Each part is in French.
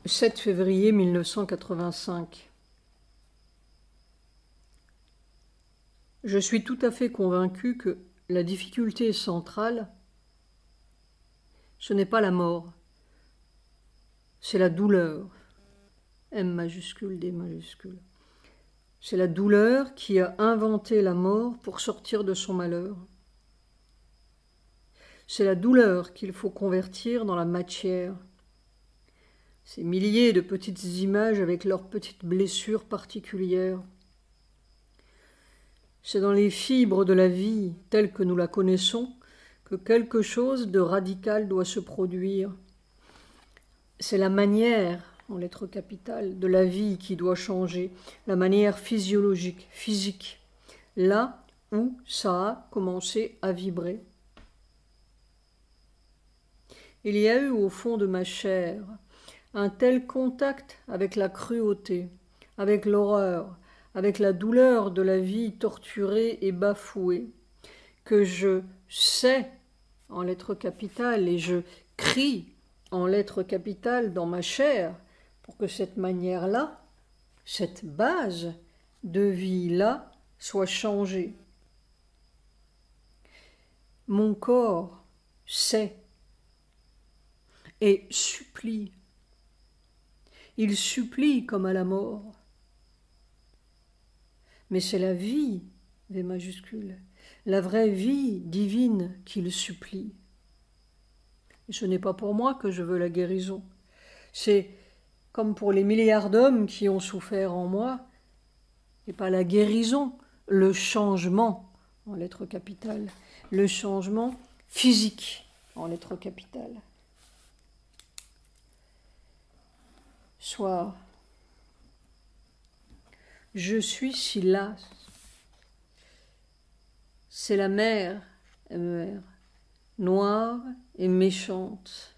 7 février 1985. Je suis tout à fait convaincu que la difficulté centrale, ce n'est pas la mort, c'est la douleur. M majuscule, D majuscule. C'est la douleur qui a inventé la mort pour sortir de son malheur. C'est la douleur qu'il faut convertir dans la matière. Ces milliers de petites images avec leurs petites blessures particulières. C'est dans les fibres de la vie, telle que nous la connaissons, que quelque chose de radical doit se produire. C'est la manière, en lettres capitales, de la vie qui doit changer, la manière physiologique, physique, là où ça a commencé à vibrer. Il y a eu au fond de ma chair un tel contact avec la cruauté, avec l'horreur, avec la douleur de la vie torturée et bafouée, que je sais en lettres capitales et je crie en lettres capitales dans ma chair pour que cette manière-là, cette base de vie-là soit changée. Mon corps sait et supplie. Il supplie comme à la mort. Mais c'est la vie, V majuscule, la vraie vie divine qu'il supplie. Et ce n'est pas pour moi que je veux la guérison. C'est comme pour les milliards d'hommes qui ont souffert en moi, et pas la guérison, le changement en lettres capitales, le changement physique en lettres capitales. Soit je suis si lasse. C'est la mer, MER, noire et méchante.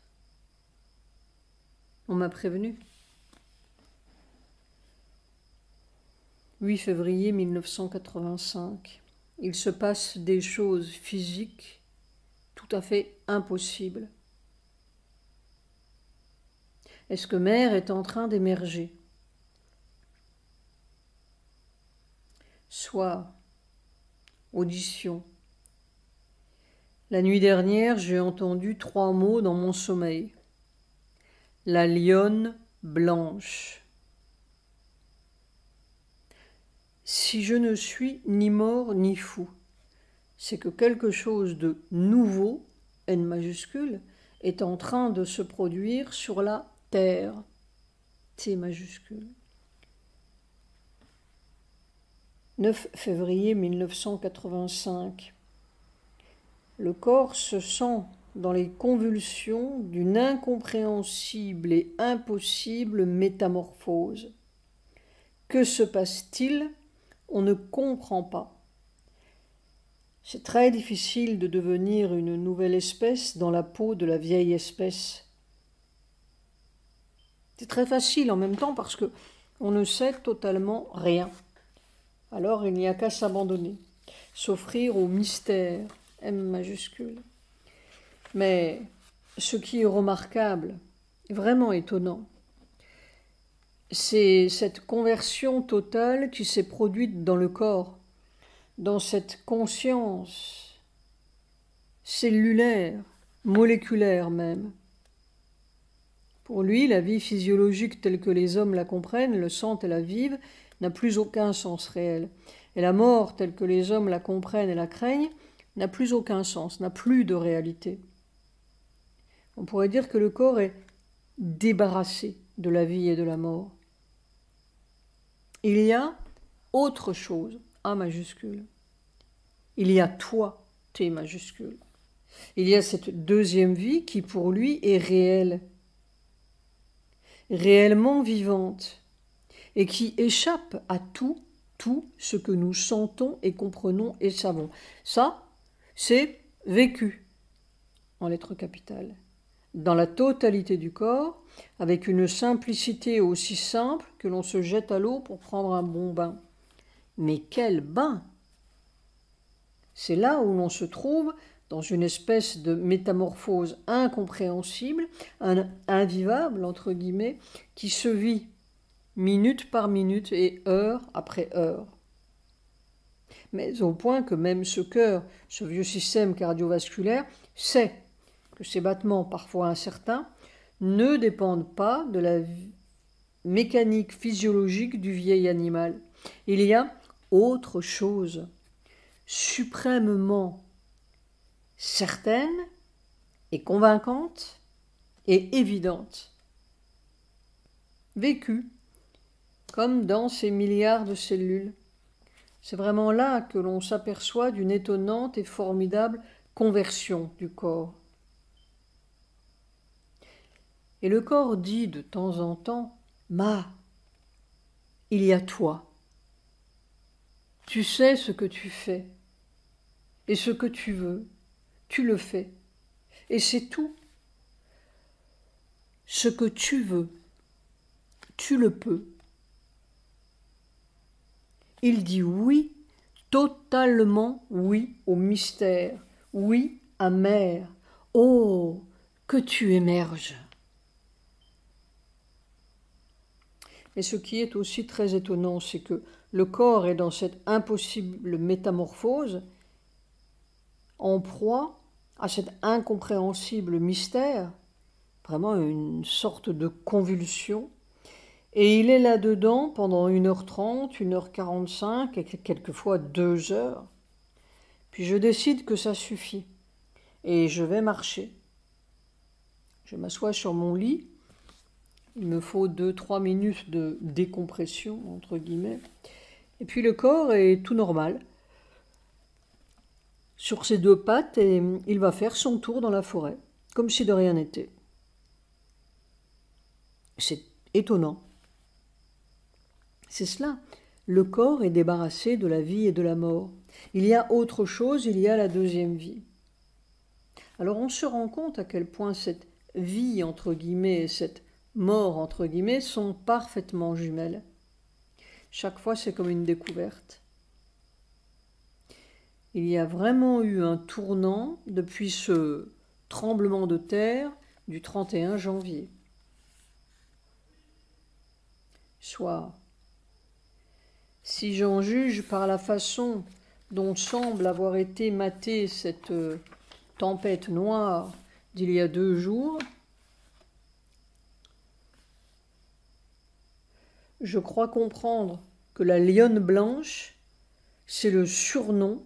On m'a prévenu. 8 février 1985. Il se passe des choses physiques tout à fait impossibles. Est-ce que mer est en train d'émerger? Soir, audition. La nuit dernière, j'ai entendu 3 mots dans mon sommeil. La lionne blanche. Si je ne suis ni mort ni fou, c'est que quelque chose de nouveau, N majuscule, est en train de se produire sur la Terre, T majuscule. 9 février 1985. Le corps se sent dans les convulsions d'une incompréhensible et impossible métamorphose. Que se passe-t-il? On ne comprend pas. C'est très difficile de devenir une nouvelle espèce dans la peau de la vieille espèce. C'est très facile en même temps parce qu'on ne sait totalement rien. Alors il n'y a qu'à s'abandonner, s'offrir au mystère, M majuscule. Mais ce qui est remarquable, vraiment étonnant, c'est cette conversion totale qui s'est produite dans le corps, dans cette conscience cellulaire, moléculaire même. Pour lui, la vie physiologique telle que les hommes la comprennent, le sentent et la vivent, n'a plus aucun sens réel. Et la mort telle que les hommes la comprennent et la craignent n'a plus aucun sens, n'a plus de réalité. On pourrait dire que le corps est débarrassé de la vie et de la mort. Il y a autre chose, A majuscule. Il y a toi, T majuscule. Il y a cette deuxième vie qui pour lui est réelle, réellement vivante, et qui échappe à tout ce que nous sentons et comprenons et savons. Ça, c'est vécu, en lettres capitales, dans la totalité du corps, avec une simplicité aussi simple que l'on se jette à l'eau pour prendre un bon bain. Mais quel bain! C'est là où l'on se trouve dans une espèce de métamorphose incompréhensible, invivable, entre guillemets, qui se vit minute par minute et heure après heure. Mais au point que même ce cœur, ce vieux système cardiovasculaire, sait que ces battements parfois incertains ne dépendent pas de la mécanique physiologique du vieil animal. Il y a autre chose, suprêmement certaine et convaincante et évidente, vécue comme dans ces milliards de cellules. C'est vraiment là que l'on s'aperçoit d'une étonnante et formidable conversion du corps. Et le corps dit de temps en temps, « Ma, il y a toi. Tu sais ce que tu fais, et ce que tu veux, tu le fais, et c'est tout. Ce que tu veux, tu le peux. » Il dit oui, totalement oui au mystère, oui amer. Oh, que tu émerges. Mais ce qui est aussi très étonnant, c'est que le corps est dans cette impossible métamorphose, en proie à cet incompréhensible mystère, vraiment une sorte de convulsion, et il est là-dedans pendant 1h30, 1h45, et quelquefois 2 heures. Puis je décide que ça suffit, et je vais marcher. Je m'assois sur mon lit, il me faut 2-3 minutes de décompression, entre guillemets, et puis le corps est tout normal, sur ses 2 pattes, et il va faire son tour dans la forêt, comme si de rien n'était. C'est étonnant. C'est cela. Le corps est débarrassé de la vie et de la mort. Il y a autre chose, il y a la deuxième vie. Alors on se rend compte à quel point cette vie, entre guillemets, et cette mort, entre guillemets, sont parfaitement jumelles. Chaque fois, c'est comme une découverte. Il y a vraiment eu un tournant depuis ce tremblement de terre du 31 janvier. Soit, si j'en juge par la façon dont semble avoir été matée cette tempête noire d'il y a 2 jours, je crois comprendre que la lionne blanche, c'est le surnom,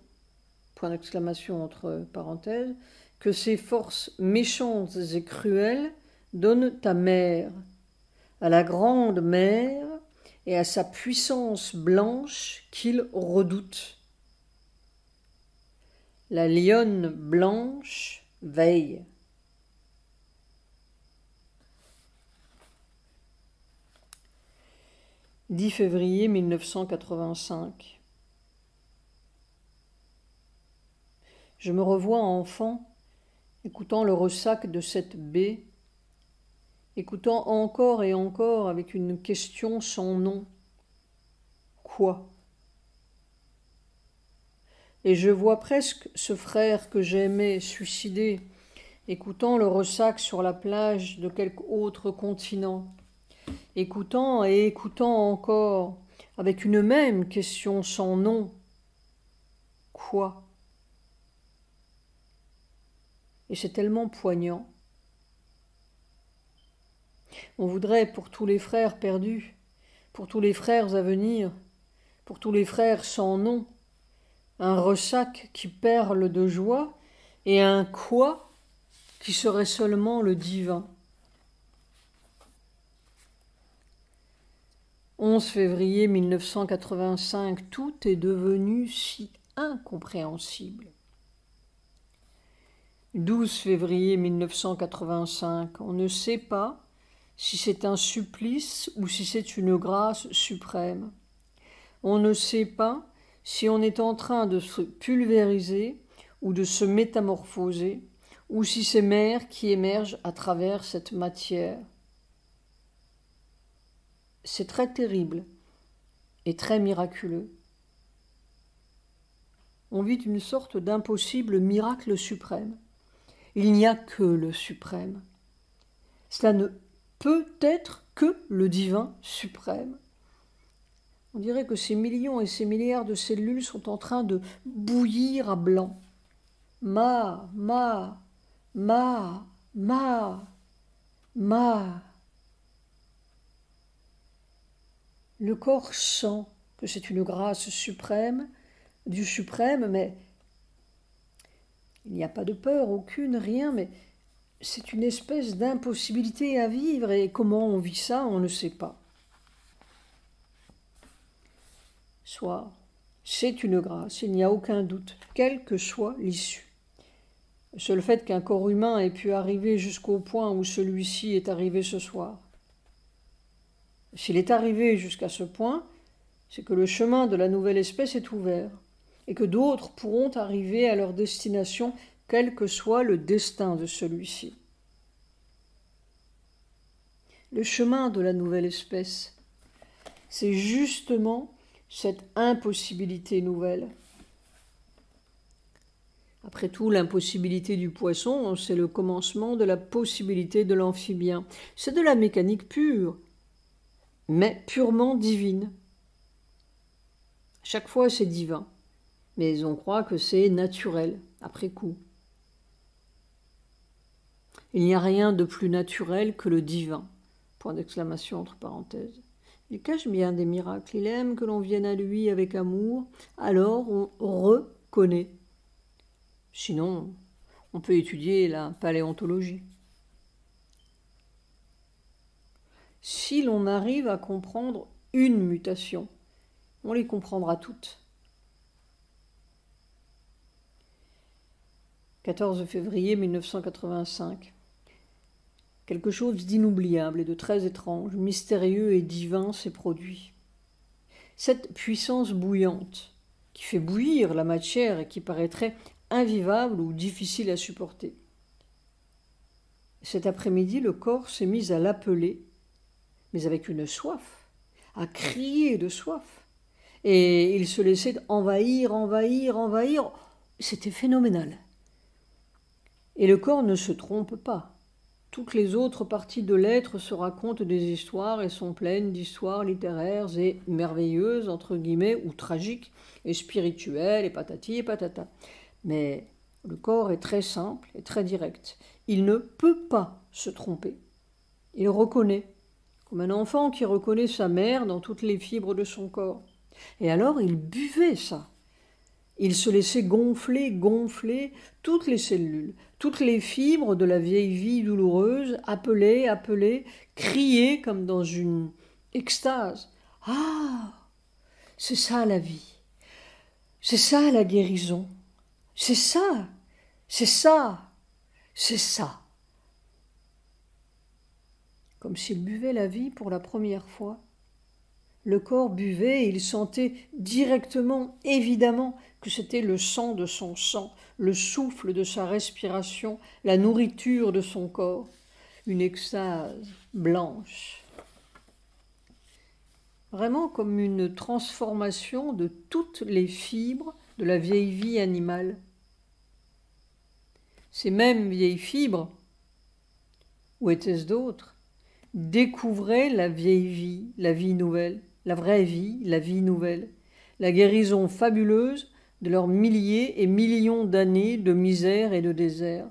point d'exclamation entre parenthèses, que ces forces méchantes et cruelles donnent à mère, à la grande mère et à sa puissance blanche qu'il redoute. La lionne blanche veille. « 10 février 1985. Je me revois enfant, écoutant le ressac de cette baie, écoutant encore et encore avec une question sans nom. Quoi ? Et je vois presque ce frère que j'aimais suicidé, écoutant le ressac sur la plage de quelque autre continent, écoutant et écoutant encore, avec une même question sans nom. Quoi ? Et c'est tellement poignant. On voudrait pour tous les frères perdus, pour tous les frères à venir, pour tous les frères sans nom, un ressac qui perle de joie et un quoi qui serait seulement le divin. 11 février 1985, tout est devenu si incompréhensible. 12 février 1985, on ne sait pas si c'est un supplice ou si c'est une grâce suprême. On ne sait pas si on est en train de se pulvériser ou de se métamorphoser, ou si c'est mère qui émerge à travers cette matière. C'est très terrible et très miraculeux. on vit une sorte d'impossible miracle suprême. Il n'y a que le suprême. Cela ne peut être que le divin suprême. On dirait que ces millions et ces milliards de cellules sont en train de bouillir à blanc. Ma. Le corps sent que c'est une grâce suprême, du suprême, mais il n'y a pas de peur, aucune, rien, mais c'est une espèce d'impossibilité à vivre, et comment on vit ça, on ne sait pas. Soit, c'est une grâce, il n'y a aucun doute, quelle que soit l'issue. Le seul fait qu'un corps humain ait pu arriver jusqu'au point où celui-ci est arrivé ce soir. S'il est arrivé jusqu'à ce point, c'est que le chemin de la nouvelle espèce est ouvert, et que d'autres pourront arriver à leur destination, quel que soit le destin de celui-ci. Le chemin de la nouvelle espèce, c'est justement cette impossibilité nouvelle. Après tout, l'impossibilité du poisson, c'est le commencement de la possibilité de l'amphibien. C'est de la mécanique pure, mais purement divine. Chaque fois, c'est divin, mais on croit que c'est naturel, après coup. Il n'y a rien de plus naturel que le divin. Point d'exclamation entre parenthèses. Il cache bien des miracles, il aime que l'on vienne à lui avec amour, alors on reconnaît. Sinon, on peut étudier la paléontologie. Si l'on arrive à comprendre une mutation, on les comprendra toutes. 14 février 1985. Quelque chose d'inoubliable et de très étrange, mystérieux et divin s'est produit. Cette puissance bouillante, qui fait bouillir la matière et qui paraîtrait invivable ou difficile à supporter. Cet après-midi, le corps s'est mis à l'appeler, mais avec une soif, à crier de soif. Et il se laissait envahir. C'était phénoménal. Et le corps ne se trompe pas. Toutes les autres parties de l'être se racontent des histoires et sont pleines d'histoires littéraires et merveilleuses, entre guillemets, ou tragiques, et spirituelles, et patati et patata. Mais le corps est très simple et très direct. Il ne peut pas se tromper. Il reconnaît, comme un enfant qui reconnaît sa mère dans toutes les fibres de son corps. Et alors il buvait ça. Il se laissait gonfler toutes les cellules, toutes les fibres de la vieille vie douloureuse, appeler, crier comme dans une extase. Ah, c'est ça la vie, c'est ça la guérison, c'est ça. Comme s'il buvait la vie pour la première fois. Le corps buvait et il sentait directement, évidemment, que c'était le sang de son sang, le souffle de sa respiration, la nourriture de son corps, une extase blanche. Vraiment comme une transformation de toutes les fibres de la vieille vie animale. Ces mêmes vieilles fibres, où étaient-ce d'autres, découvraient la vieille vie, la vie nouvelle, la vraie vie, la vie nouvelle, la guérison fabuleuse de leurs milliers et millions d'années de misère et de désert.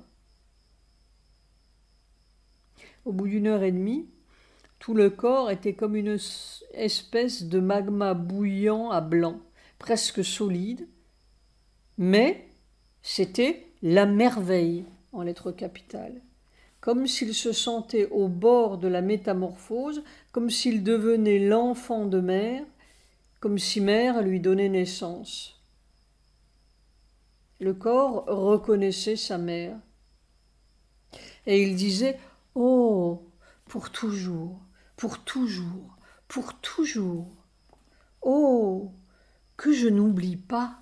Au bout d'une heure et demie, tout le corps était comme une espèce de magma bouillant à blanc, presque solide, mais c'était la merveille en lettres capitales, comme s'il se sentait au bord de la métamorphose, comme s'il devenait l'enfant de mère, comme si mère lui donnait naissance. Le corps reconnaissait sa mère. Et il disait « Oh, pour toujours, pour toujours, pour toujours. Oh, que je n'oublie pas. »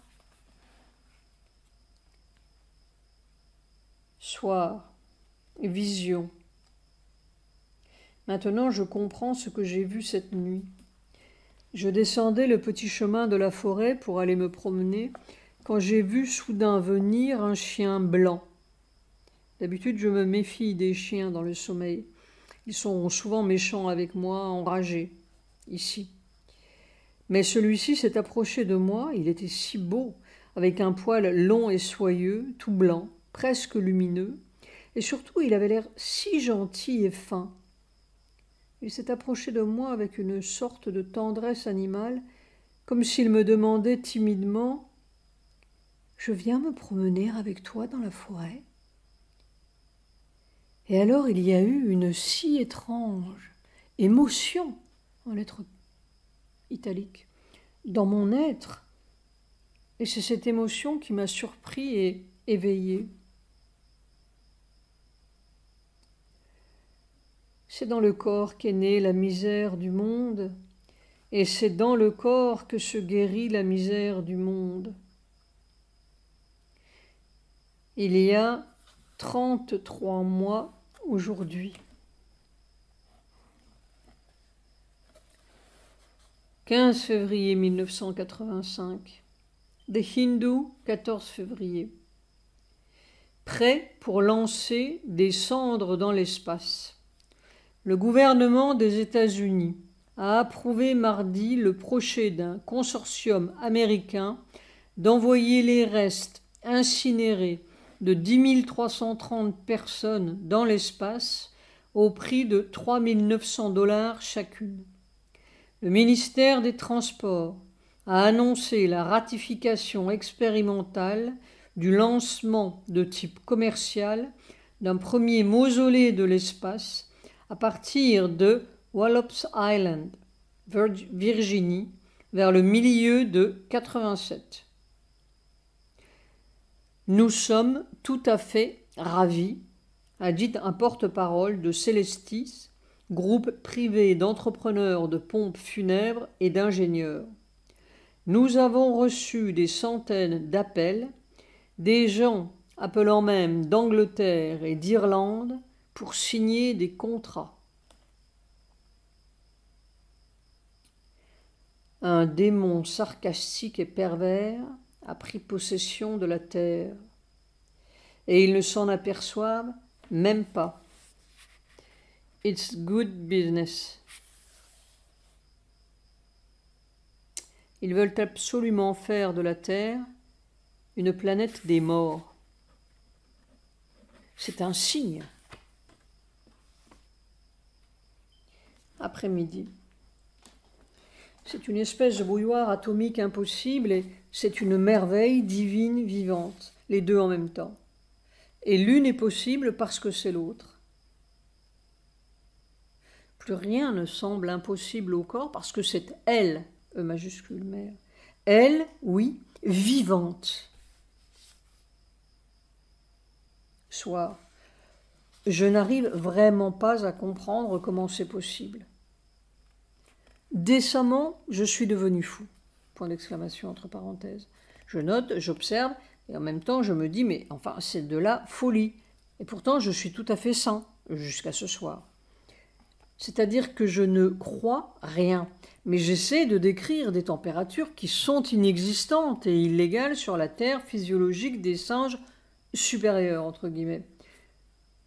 Soir, vision. Maintenant je comprends ce que j'ai vu cette nuit. Je descendais le petit chemin de la forêt pour aller me promener, quand j'ai vu soudain venir un chien blanc. D'habitude, je me méfie des chiens dans le sommeil. Ils sont souvent méchants avec moi, enragés, ici. Mais celui-ci s'est approché de moi, il était si beau, avec un poil long et soyeux, tout blanc, presque lumineux, et surtout il avait l'air si gentil et fin. Il s'est approché de moi avec une sorte de tendresse animale, comme s'il me demandait timidement « Je viens me promener avec toi dans la forêt ?» Et alors il y a eu une si étrange émotion, en lettres italiques, dans mon être, et c'est cette émotion qui m'a surpris et éveillé. C'est dans le corps qu'est née la misère du monde, et c'est dans le corps que se guérit la misère du monde. Il y a 33 mois aujourd'hui. 15 février 1985. The Hindu, 14 février. Prêt pour lancer des cendres dans l'espace. Le gouvernement des États-Unis a approuvé mardi le projet d'un consortium américain d'envoyer les restes incinérés de 10 330 personnes dans l'espace au prix de 3 900 $ chacune. Le ministère des Transports a annoncé la ratification expérimentale du lancement de type commercial d'un premier mausolée de l'espace à partir de Wallops Island, Virginie, vers le milieu de 87. Nous sommes tout à fait ravis, a dit un porte-parole de Celestis, groupe privé d'entrepreneurs de pompes funèbres et d'ingénieurs. Nous avons reçu des centaines d'appels, des gens appelant même d'Angleterre et d'Irlande pour signer des contrats. Un démon sarcastique et pervers a pris possession de la terre, et ils ne s'en aperçoivent même pas. It's good business. Ils veulent absolument faire de la Terre une planète des morts. C'est un signe. Après-midi. C'est une espèce de bouilloire atomique impossible et c'est une merveille divine vivante, les deux en même temps. Et l'une est possible parce que c'est l'autre. Plus rien ne semble impossible au corps parce que c'est elle, E majuscule mère. Elle, oui, vivante. Soir. Je n'arrive vraiment pas à comprendre comment c'est possible. Décemment, je suis devenu fou. Point d'exclamation entre parenthèses. Je note, j'observe, et en même temps je me dis, mais enfin, c'est de la folie. Et pourtant, je suis tout à fait sain, jusqu'à ce soir. C'est-à-dire que je ne crois rien, mais j'essaie de décrire des températures qui sont inexistantes et illégales sur la terre physiologique des singes supérieurs, entre guillemets.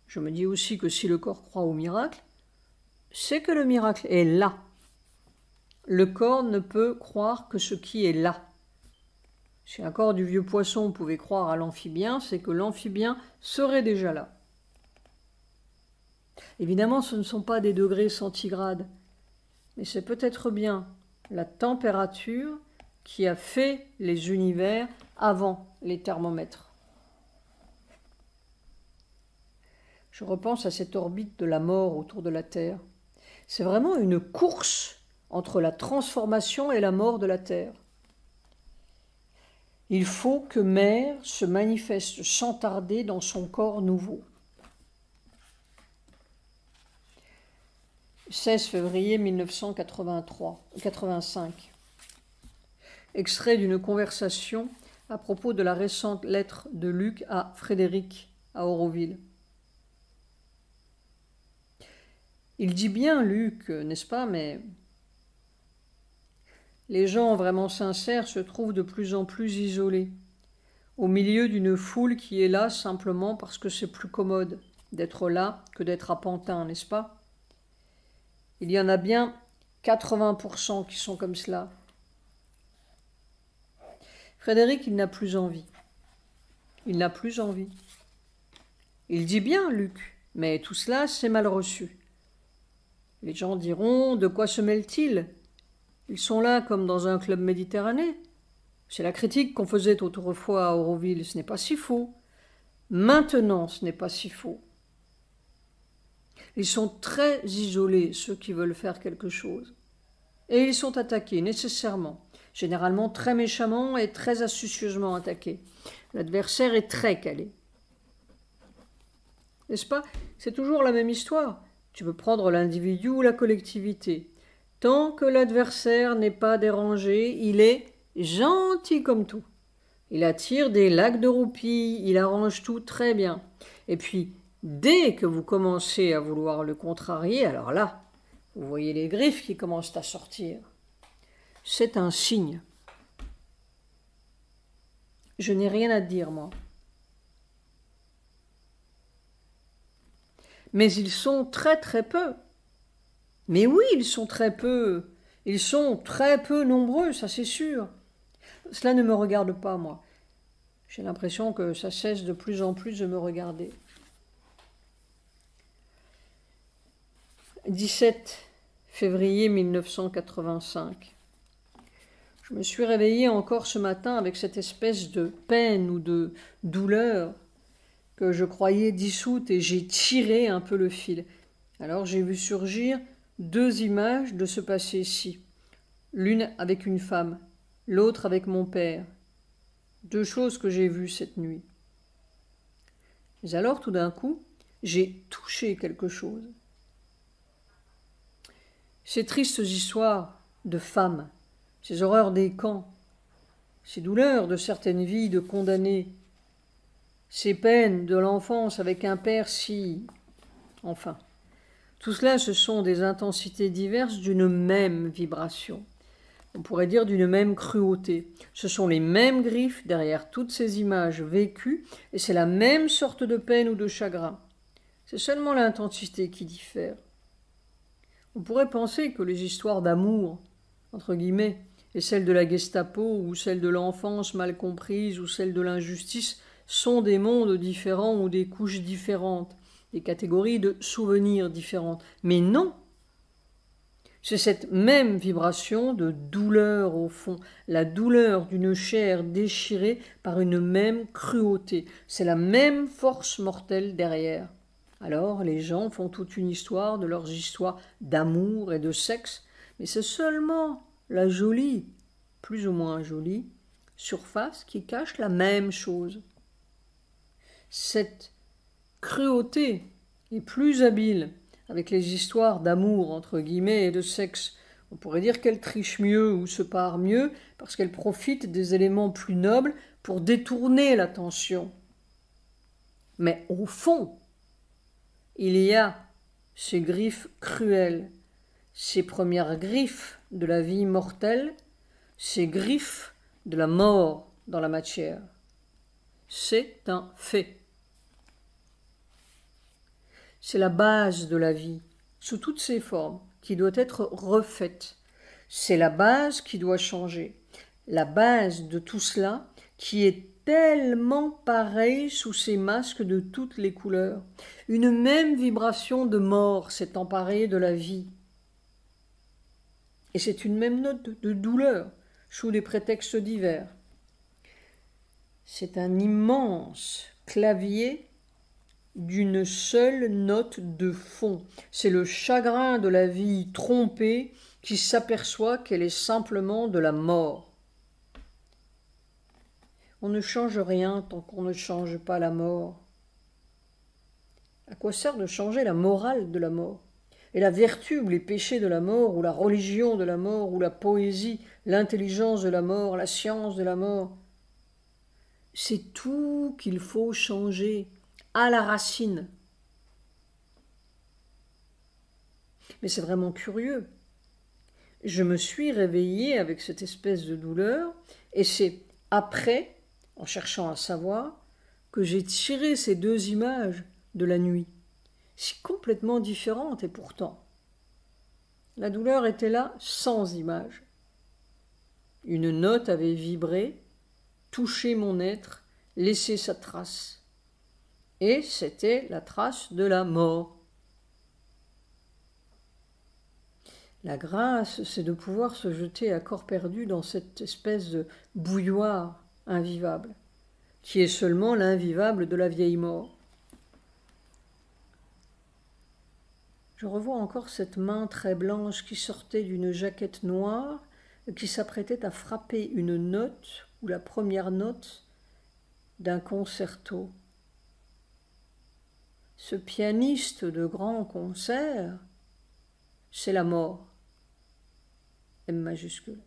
Je me dis aussi que si le corps croit au miracle, c'est que le miracle est là. Le corps ne peut croire que ce qui est là. Si un corps du vieux poisson pouvait croire à l'amphibien, c'est que l'amphibien serait déjà là. Évidemment, ce ne sont pas des degrés centigrades, mais c'est peut-être bien la température qui a fait les univers avant les thermomètres. Je repense à cette orbite de la mort autour de la Terre. C'est vraiment une course entre la transformation et la mort de la Terre. Il faut que Mère se manifeste sans tarder dans son corps nouveau. 16 février 1985. Extrait d'une conversation à propos de la récente lettre de Luc à Frédéric à Auroville. Il dit bien, Luc, n'est-ce pas, mais les gens vraiment sincères se trouvent de plus en plus isolés. au milieu d'une foule qui est là simplement parce que c'est plus commode d'être là que d'être à Pantin, n'est-ce pas? Il y en a bien 80% qui sont comme cela. Frédéric, il n'a plus envie. Il n'a plus envie. Il dit bien, Luc, mais tout cela, c'est mal reçu. Les gens diront, de quoi se mêlent-ils? Ils sont là comme dans un club méditerranéen. C'est la critique qu'on faisait autrefois à Auroville, ce n'est pas si faux. Maintenant, ce n'est pas si faux. Ils sont très isolés, ceux qui veulent faire quelque chose. Et ils sont attaqués, nécessairement. Généralement très méchamment et très astucieusement attaqués. L'adversaire est très calé. N'est-ce pas? C'est toujours la même histoire. Tu peux prendre l'individu ou la collectivité. Tant que l'adversaire n'est pas dérangé, il est gentil comme tout. Il attire des lacs de roupie, il arrange tout très bien. Et puis, dès que vous commencez à vouloir le contrarier, alors là, vous voyez les griffes qui commencent à sortir. C'est un signe. Je n'ai rien à dire, moi. Mais ils sont très très peu. Mais oui, ils sont très peu. Ils sont très peu nombreux, ça c'est sûr. Cela ne me regarde pas, moi. J'ai l'impression que ça cesse de plus en plus de me regarder. 17 février 1985. Je me suis réveillée encore ce matin avec cette espèce de peine ou de douleur que je croyais dissoute et j'ai tiré un peu le fil. Alors j'ai vu surgir 2 images de ce passé-ci. L'une avec une femme, l'autre avec mon père. 2 choses que j'ai vues cette nuit. Mais alors tout d'un coup, j'ai touché quelque chose. Ces tristes histoires de femmes, ces horreurs des camps, ces douleurs de certaines vies de condamnés, ces peines de l'enfance avec un père si... Enfin, tout cela, ce sont des intensités diverses d'une même vibration. On pourrait dire d'une même cruauté. Ce sont les mêmes griffes derrière toutes ces images vécues et c'est la même sorte de peine ou de chagrin. C'est seulement l'intensité qui diffère. On pourrait penser que les histoires d'amour, entre guillemets, et celles de la Gestapo ou celles de l'enfance mal comprise ou celles de l'injustice sont des mondes différents ou des couches différentes, des catégories de souvenirs différentes. Mais non! C'est cette même vibration de douleur au fond, la douleur d'une chair déchirée par une même cruauté. C'est la même force mortelle derrière. Alors les gens font toute une histoire de leurs histoires d'amour et de sexe, mais c'est seulement la jolie, plus ou moins jolie, surface qui cache la même chose. Cette cruauté est plus habile avec les histoires d'amour, entre guillemets, et de sexe. On pourrait dire qu'elle triche mieux ou se pare mieux parce qu'elle profite des éléments plus nobles pour détourner l'attention. Mais au fond, il y a ces griffes cruelles, ces premières griffes de la vie mortelle, ces griffes de la mort dans la matière. C'est un fait. C'est la base de la vie, sous toutes ses formes, qui doit être refaite. C'est la base qui doit changer. La base de tout cela qui est tellement pareille sous ces masques de toutes les couleurs. Une même vibration de mort s'est emparée de la vie. Et c'est une même note de douleur, sous des prétextes divers. C'est un immense clavier d'une seule note de fond. C'est le chagrin de la vie trompée qui s'aperçoit qu'elle est simplement de la mort. On ne change rien tant qu'on ne change pas la mort. À quoi sert de changer la morale de la mort? Et la vertu ou les péchés de la mort, ou la religion de la mort, ou la poésie, l'intelligence de la mort, la science de la mort? C'est tout qu'il faut changer, à la racine. Mais c'est vraiment curieux. Je me suis réveillée avec cette espèce de douleur, et c'est après, en cherchant à savoir, que j'ai tiré ces deux images de la nuit, si complètement différentes, et pourtant, la douleur était là sans image. Une note avait vibré, touché mon être, laissé sa trace. Et c'était la trace de la mort. La grâce, c'est de pouvoir se jeter à corps perdu dans cette espèce de bouilloire invivable, qui est seulement l'invivable de la vieille mort. Je revois encore cette main très blanche qui sortait d'une jaquette noire et qui s'apprêtait à frapper une note ou la première note d'un concerto. Ce pianiste de grand concert, c'est la mort, M majuscule.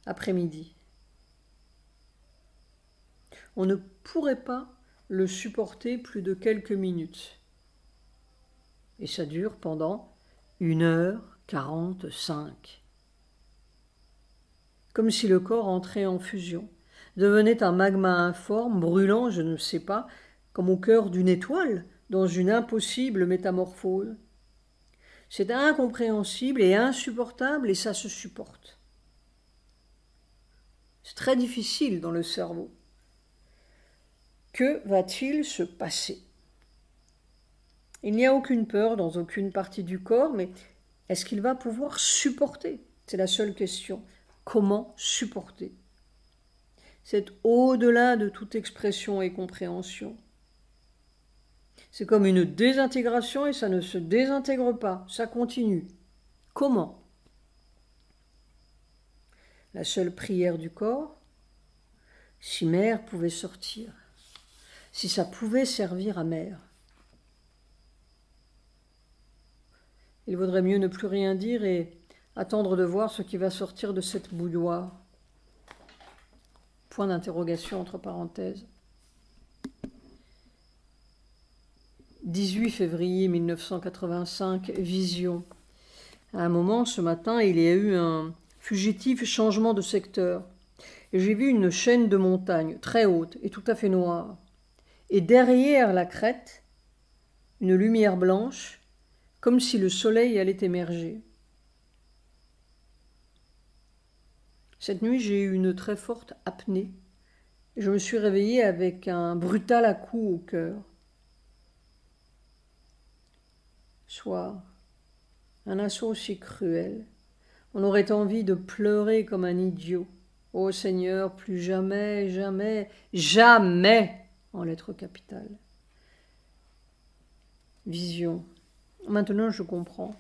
Après-midi. On ne pourrait pas le supporter plus de quelques minutes. Et ça dure pendant 1h45. Comme si le corps entrait en fusion, devenait un magma informe, brûlant, je ne sais pas, comme au cœur d'une étoile, dans une impossible métamorphose. C'est incompréhensible et insupportable, et ça se supporte. C'est très difficile dans le cerveau. Que va-t-il se passer? Il n'y a aucune peur dans aucune partie du corps, mais est-ce qu'il va pouvoir supporter? C'est la seule question. Comment supporter? C'est au-delà de toute expression et compréhension. C'est comme une désintégration et ça ne se désintègre pas, ça continue. Comment? La seule prière du corps, si mère pouvait sortir, si ça pouvait servir à mère. Il vaudrait mieux ne plus rien dire et attendre de voir ce qui va sortir de cette bouilloire. Point d'interrogation entre parenthèses. 18 février 1985, vision. À un moment, ce matin, il y a eu un fugitif changement de secteur. Et j'ai vu une chaîne de montagnes très haute et tout à fait noire. Et derrière la crête, une lumière blanche, comme si le soleil allait émerger. Cette nuit, j'ai eu une très forte apnée. Et je me suis réveillée avec un brutal à-coup au cœur. Soir, un assaut si cruel. On aurait envie de pleurer comme un idiot. Ô Seigneur, plus jamais, jamais, jamais, en lettres capitales. Vision. Maintenant, je comprends.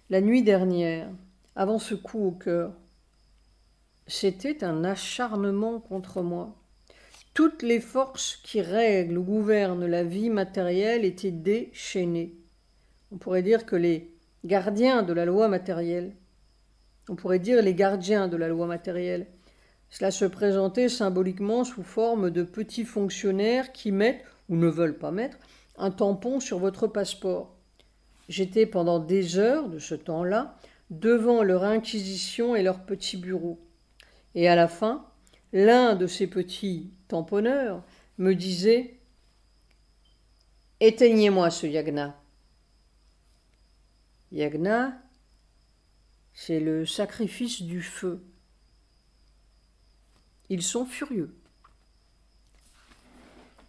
La nuit dernière, avant ce coup au cœur, c'était un acharnement contre moi. Toutes les forces qui règlent ou gouvernent la vie matérielle étaient déchaînées. On pourrait dire que les gardiens de la loi matérielle, cela se présentait symboliquement sous forme de petits fonctionnaires qui mettent, ou ne veulent pas mettre, un tampon sur votre passeport. J'étais pendant des heures de ce temps-là devant leur inquisition et leur petit bureau. Et à la fin, l'un de ces petits tamponneurs me disait « Éteignez-moi ce yagna ». Yagna, c'est le sacrifice du feu. Ils sont furieux.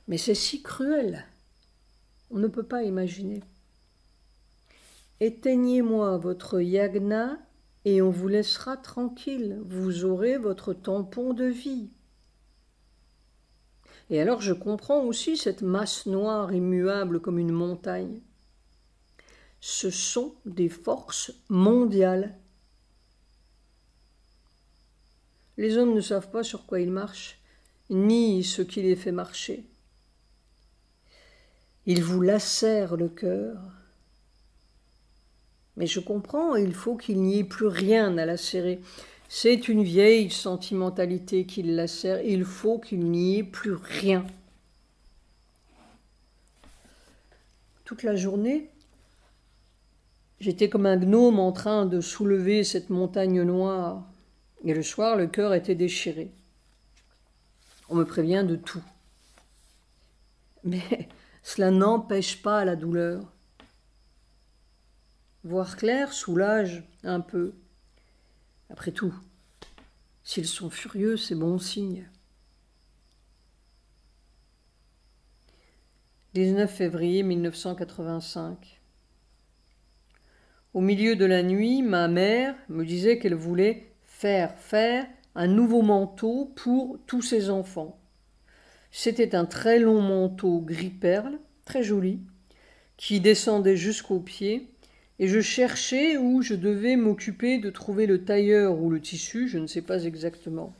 Mais c'est si cruel, on ne peut pas imaginer. Éteignez-moi votre yagna et on vous laissera tranquille, vous aurez votre tampon de vie. Et alors je comprends aussi cette masse noire immuable comme une montagne. Ce sont des forces mondiales. Les hommes ne savent pas sur quoi ils marchent, ni ce qui les fait marcher. Ils vous lacèrent le cœur. Mais je comprends, il faut qu'il n'y ait plus rien à lacérer. C'est une vieille sentimentalité qui le lacère. Il faut qu'il n'y ait plus rien. Toute la journée, j'étais comme un gnome en train de soulever cette montagne noire. Et le soir, le cœur était déchiré. On me prévient de tout. Mais cela n'empêche pas la douleur. Voir clair soulage un peu. Après tout, s'ils sont furieux, c'est bon signe. 19 février 1985. Au milieu de la nuit, ma mère me disait qu'elle voulait faire un nouveau manteau pour tous ses enfants. C'était un très long manteau gris perle, très joli, qui descendait jusqu'aux pieds, et je cherchais où je devais m'occuper de trouver le tailleur ou le tissu, je ne sais pas exactement.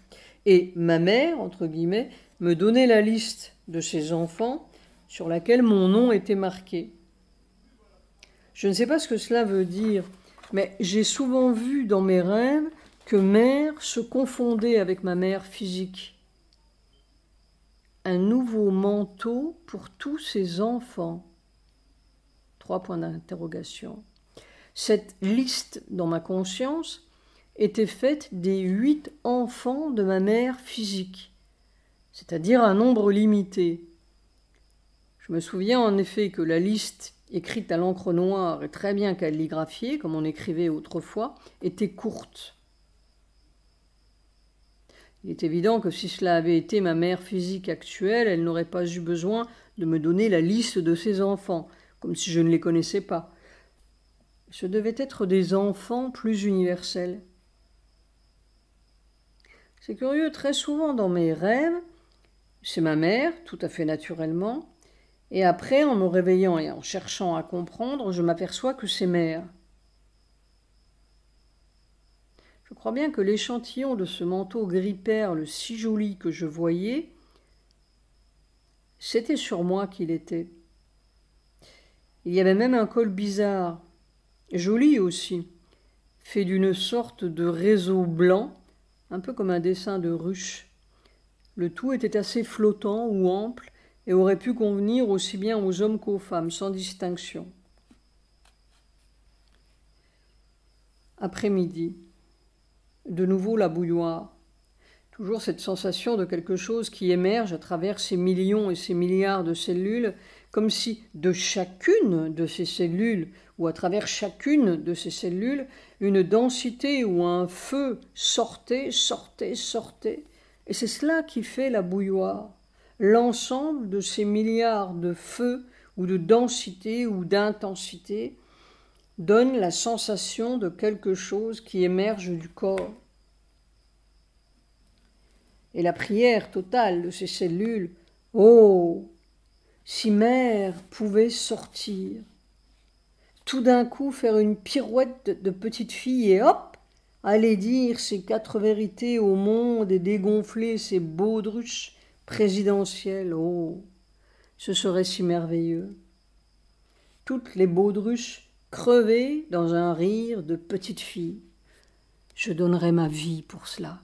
Et ma mère, entre guillemets, me donnait la liste de ses enfants sur laquelle mon nom était marqué. Je ne sais pas ce que cela veut dire, mais j'ai souvent vu dans mes rêves que mère se confondait avec ma mère physique. Un nouveau manteau pour tous ses enfants. 3 points d'interrogation. Cette liste dans ma conscience était faite des 8 enfants de ma mère physique, c'est-à-dire un nombre limité. Je me souviens en effet que la liste, écrite à l'encre noire et très bien calligraphiée, comme on écrivait autrefois, était courte. Il est évident que si cela avait été ma mère physique actuelle, elle n'aurait pas eu besoin de me donner la liste de ses enfants, comme si je ne les connaissais pas. Ce devaient être des enfants plus universels. C'est curieux, très souvent dans mes rêves, c'est ma mère, tout à fait naturellement, et après, en me réveillant et en cherchant à comprendre, je m'aperçois que c'est mère. Je crois bien que l'échantillon de ce manteau gris perle si joli que je voyais, c'était sur moi qu'il était. Il y avait même un col bizarre, joli aussi, fait d'une sorte de réseau blanc, un peu comme un dessin de ruche. Le tout était assez flottant ou ample et aurait pu convenir aussi bien aux hommes qu'aux femmes, sans distinction. Après-midi. De nouveau la bouilloire. Toujours cette sensation de quelque chose qui émerge à travers ces millions et ces milliards de cellules, comme si de chacune de ces cellules, ou à travers chacune de ces cellules, une densité ou un feu sortait. Et c'est cela qui fait la bouilloire. L'ensemble de ces milliards de feux, ou de densité, ou d'intensité, donne la sensation de quelque chose qui émerge du corps. Et la prière totale de ces cellules, « Oh, si mère pouvait sortir !» Tout d'un coup faire une pirouette de petite fille et hop, aller dire ces 4 vérités au monde et dégonfler ces baudruches présidentielles. Oh, ce serait si merveilleux. Toutes les baudruches crever dans un rire de petite fille. Je donnerais ma vie pour cela.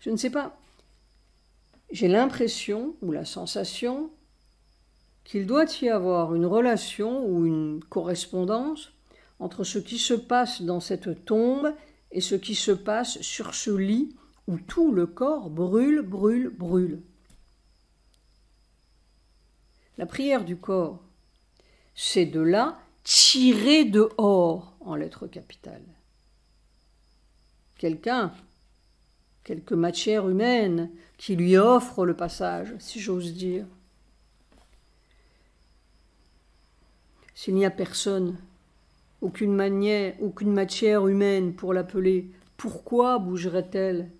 Je ne sais pas, j'ai l'impression ou la sensation qu'il doit y avoir une relation ou une correspondance entre ce qui se passe dans cette tombe et ce qui se passe sur ce lit où tout le corps brûle. La prière du corps, c'est de là tiré dehors en lettres capitales. Quelque matière humaine qui lui offre le passage, si j'ose dire. S'il n'y a personne, aucune matière humaine pour l'appeler, pourquoi bougerait-elle?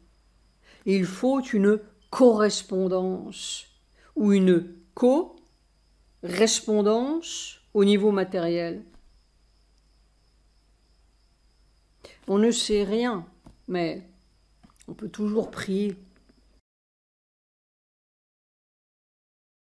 Il faut une correspondance ou une correspondance au niveau matériel. On ne sait rien, mais on peut toujours prier.